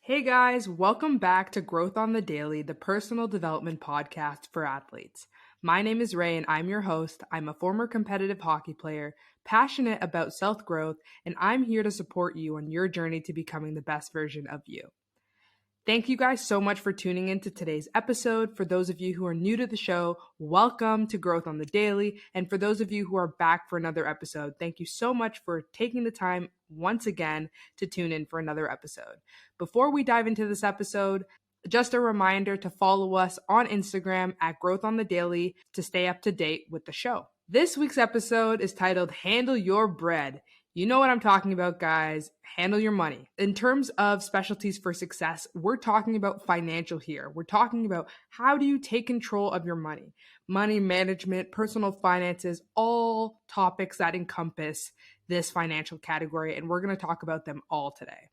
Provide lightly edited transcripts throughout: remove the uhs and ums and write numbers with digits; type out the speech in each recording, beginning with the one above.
Hey guys, welcome back to Growth on the Daily, the personal development podcast for athletes. My name is Ray and I'm your host. I'm a former competitive hockey player, passionate about self-growth, and I'm here to support you on your journey to becoming the best version of you. Thank you guys so much for tuning into today's episode. For those of you who are new to the show, welcome to Growth on the Daily. And for those of you who are back for another episode, thank you so much for taking the time once again to tune in for another episode. Before we dive into this episode, just a reminder to follow us on Instagram at Growth on the Daily to stay up to date with the show. This week's episode is titled Handle Your Bread. You know what I'm talking about, guys. Handle your money. In terms of specialties for success, we're talking about financial here. We're talking about how do you take control of your money? Money management, personal finances, all topics that encompass this financial category, and we're going to talk about them all today.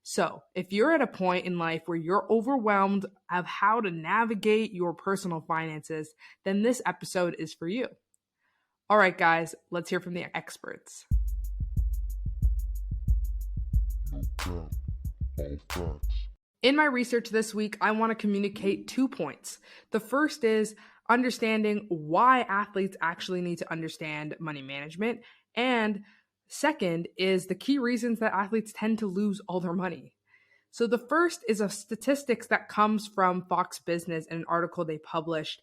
So, if you're at a point in life where you're overwhelmed of how to navigate your personal finances, then this episode is for you. All right, guys, let's hear from the experts. In my research this week, I want to communicate 2 points. The first is understanding why athletes actually need to understand money management. And second is the key reasons that athletes tend to lose all their money. So the first is a statistics that comes from Fox Business in an article they published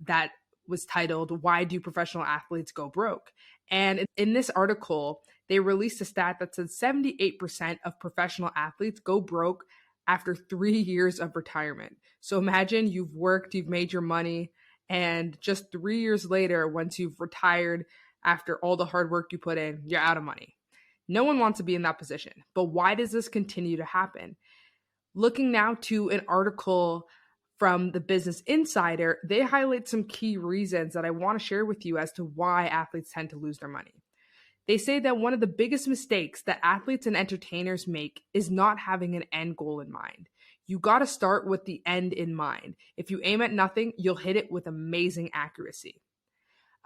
that was titled, Why Do Professional Athletes Go Broke? And in this article, they released a stat that said 78% of professional athletes go broke after 3 years of retirement. So imagine you've worked, you've made your money, and just 3 years later, once you've retired, after all the hard work you put in, you're out of money. No one wants to be in that position. But why does this continue to happen? Looking now to an article from the Business Insider, they highlight some key reasons that I want to share with you as to why athletes tend to lose their money. They say that one of the biggest mistakes that athletes and entertainers make is not having an end goal in mind. You got to start with the end in mind. If you aim at nothing, you'll hit it with amazing accuracy.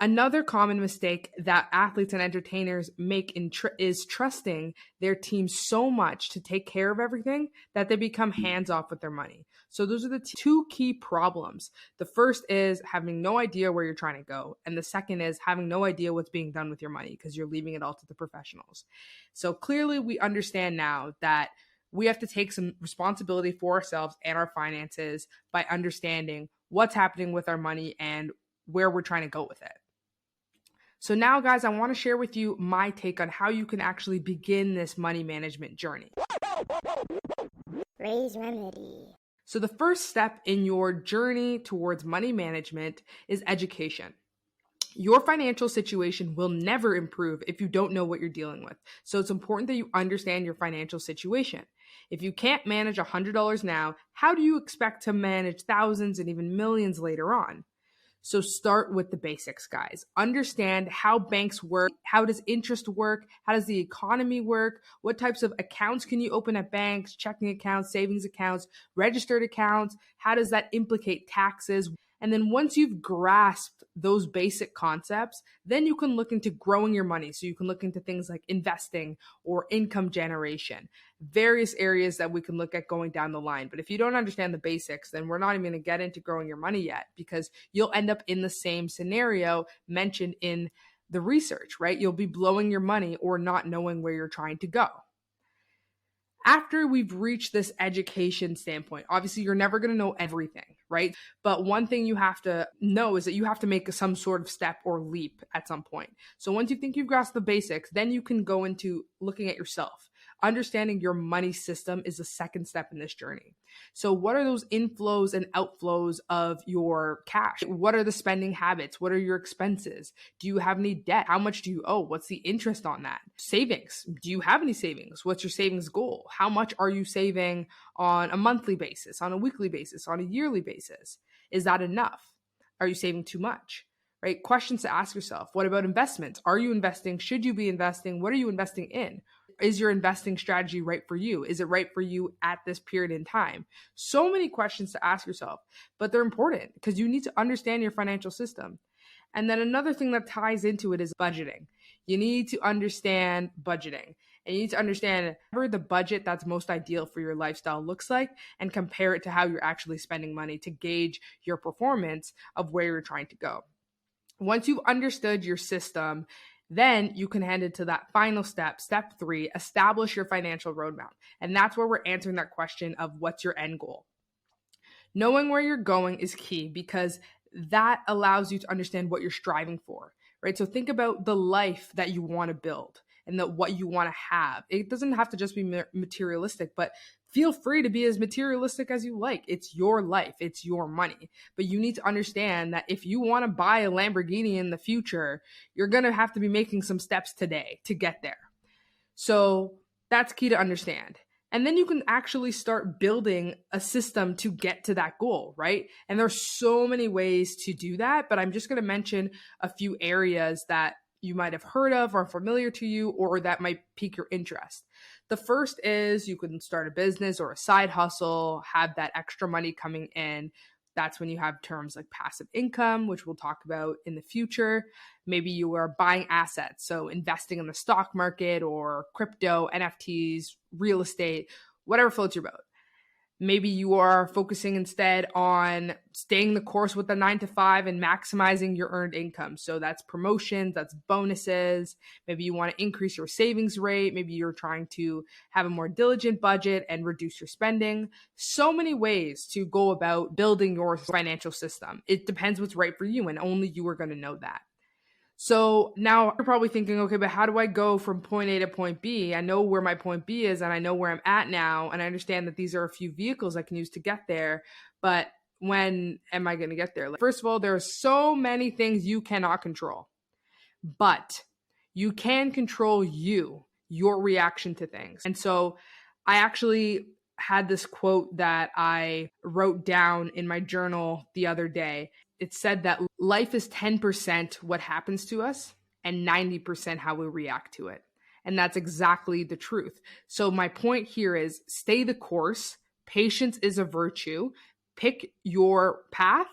Another common mistake that athletes and entertainers make is trusting their team so much to take care of everything that they become hands-off with their money. So those are the two key problems. The first is having no idea where you're trying to go. And the second is having no idea what's being done with your money because you're leaving it all to the professionals. So clearly we understand now that we have to take some responsibility for ourselves and our finances by understanding what's happening with our money and where we're trying to go with it. So now, guys, I want to share with you my take on how you can actually begin this money management journey. Ray's Remedy. So the first step in your journey towards money management is education. Your financial situation will never improve if you don't know what you're dealing with. So it's important that you understand your financial situation. If you can't manage $100 now, how do you expect to manage thousands and even millions later on? So start with the basics, guys. Understand how banks work. How does interest work? How does the economy work? What types of accounts can you open at banks, checking accounts, savings accounts, registered accounts? How does that implicate taxes? And then once you've grasped those basic concepts, then you can look into growing your money. So you can look into things like investing or income generation, various areas that we can look at going down the line. But if you don't understand the basics, then we're not even going to get into growing your money yet because you'll end up in the same scenario mentioned in the research, right? You'll be blowing your money or not knowing where you're trying to go. After we've reached this education standpoint, obviously you're never going to know everything, right? But one thing you have to know is that you have to make some sort of step or leap at some point. So once you think you've grasped the basics, then you can go into looking at yourself. Understanding your money system is the second step in this journey. So what are those inflows and outflows of your cash? What are the spending habits? What are your expenses? Do you have any debt? How much do you owe? What's the interest on that? Savings. Do you have any savings? What's your savings goal? How much are you saving on a monthly basis, on a weekly basis, on a yearly basis? Is that enough? Are you saving too much? Right? Questions to ask yourself. What about investments? Are you investing? Should you be investing? What are you investing in? Is your investing strategy right for you? Is it right for you at this period in time? So many questions to ask yourself, but they're important because you need to understand your financial system. And then another thing that ties into it is budgeting. You need to understand budgeting. And you need to understand whatever the budget that's most ideal for your lifestyle looks like and compare it to how you're actually spending money to gauge your performance of where you're trying to go. Once you've understood your system, then you can head into that final step, step 3, establish your financial roadmap. And that's where we're answering that question of what's your end goal. Knowing where you're going is key because that allows you to understand what you're striving for, right? So think about the life that you want to build and what you want to have. It doesn't have to just be materialistic, but feel free to be as materialistic as you like. It's your life, it's your money. But you need to understand that if you want to buy a Lamborghini in the future, you're going to have to be making some steps today to get there. So that's key to understand. And then you can actually start building a system to get to that goal, right? And there's so many ways to do that, but I'm just going to mention a few areas that you might have heard of or familiar to you or that might pique your interest. The first is you can start a business or a side hustle, have that extra money coming in. That's when you have terms like passive income, which we'll talk about in the future. Maybe you are buying assets, so investing in the stock market or crypto, NFTs, real estate, whatever floats your boat. Maybe you are focusing instead on staying the course with the 9 to 5 and maximizing your earned income. So that's promotions, that's bonuses. Maybe you want to increase your savings rate. Maybe you're trying to have a more diligent budget and reduce your spending. So many ways to go about building your financial system. It depends what's right for you, and only you are going to know that. So now you're probably thinking, okay, but how do I go from point A to point B? I know where my point B is and I know where I'm at now. And I understand that these are a few vehicles I can use to get there. But when am I going to get there? First of all, there are so many things you cannot control, but you can control your reaction to things. And so I actually had this quote that I wrote down in my journal the other day. It said that life is 10% what happens to us and 90% how we react to it. And that's exactly the truth. So my point here is stay the course. Patience is a virtue. Pick your path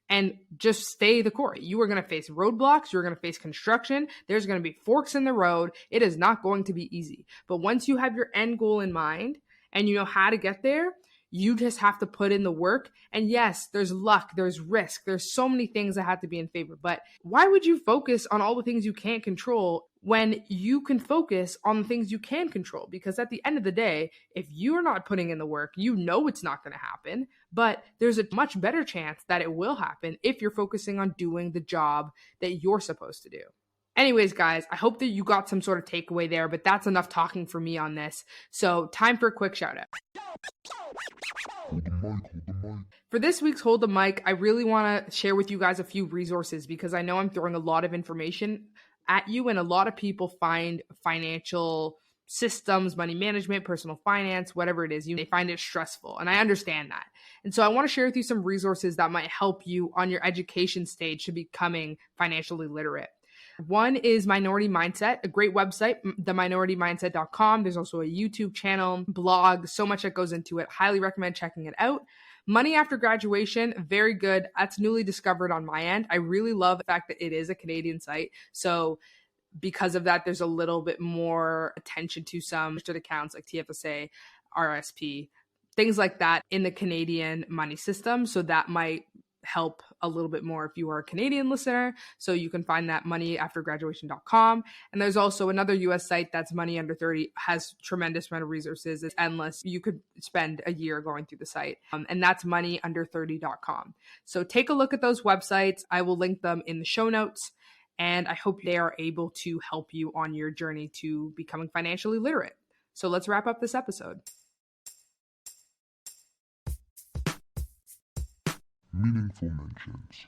and just stay the course. You are going to face roadblocks. You're going to face construction. There's going to be forks in the road. It is not going to be easy. But once you have your end goal in mind and you know how to get there, you just have to put in the work. And yes, there's luck, there's risk, there's so many things that have to be in favor. But why would you focus on all the things you can't control when you can focus on the things you can control? Because at the end of the day, if you're not putting in the work, you know it's not going to happen. But there's a much better chance that it will happen if you're focusing on doing the job that you're supposed to do. Anyways, guys, I hope that you got some sort of takeaway there, but that's enough talking for me on this. So time for a quick shout out. For this week's Hold the Mic, I really want to share with you guys a few resources because I know I'm throwing a lot of information at you, and a lot of people find financial systems, money management, personal finance, whatever it is, they find it stressful. And I understand that. And so I want to share with you some resources that might help you on your education stage to becoming financially literate. One is Minority Mindset, a great website, theminoritymindset.com. There's also a YouTube channel, blog, so much that goes into it. Highly recommend checking it out. Money After Graduation, very good. That's newly discovered on my end. I really love the fact that it is a Canadian site. So because of that, there's a little bit more attention to some registered accounts like TFSA, RSP, things like that in the Canadian money system. So that might help a little bit more if you are a Canadian listener. So you can find that moneyaftergraduation.com. And there's also another US site that's Money Under 30, has tremendous amount of resources. It's endless. You could spend a year going through the site. And that's moneyunder30.com. So take a look at those websites. I will link them in the show notes. And I hope they are able to help you on your journey to becoming financially literate. So let's wrap up this episode. Meaningful mentions.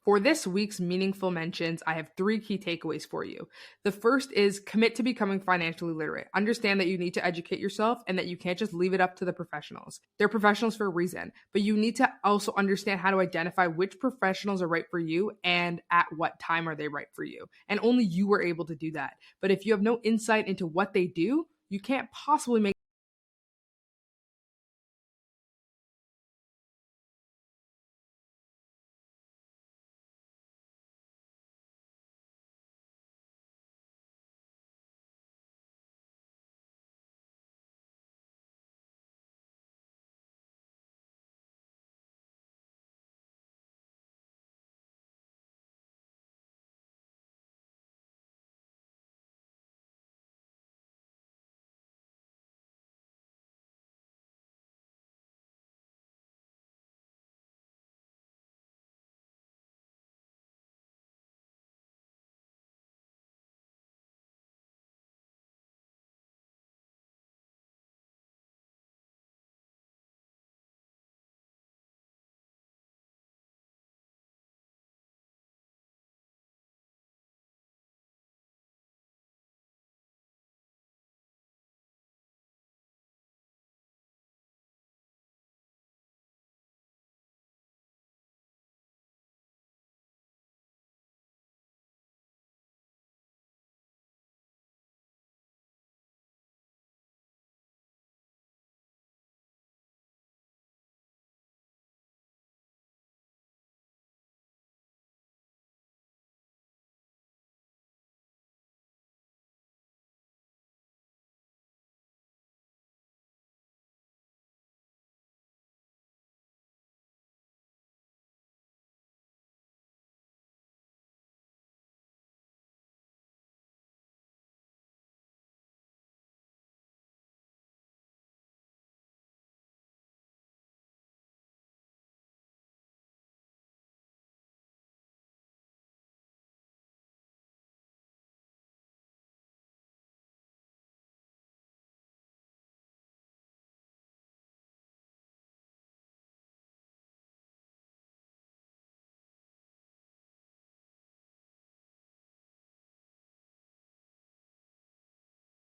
For this week's meaningful mentions, I have 3 key takeaways for you. The first is commit to becoming financially literate. Understand that you need to educate yourself and that you can't just leave it up to the professionals. They're professionals for a reason, but you need to also understand how to identify which professionals are right for you and at what time are they right for you. And only you are able to do that. But if you have no insight into what they do, you can't possibly make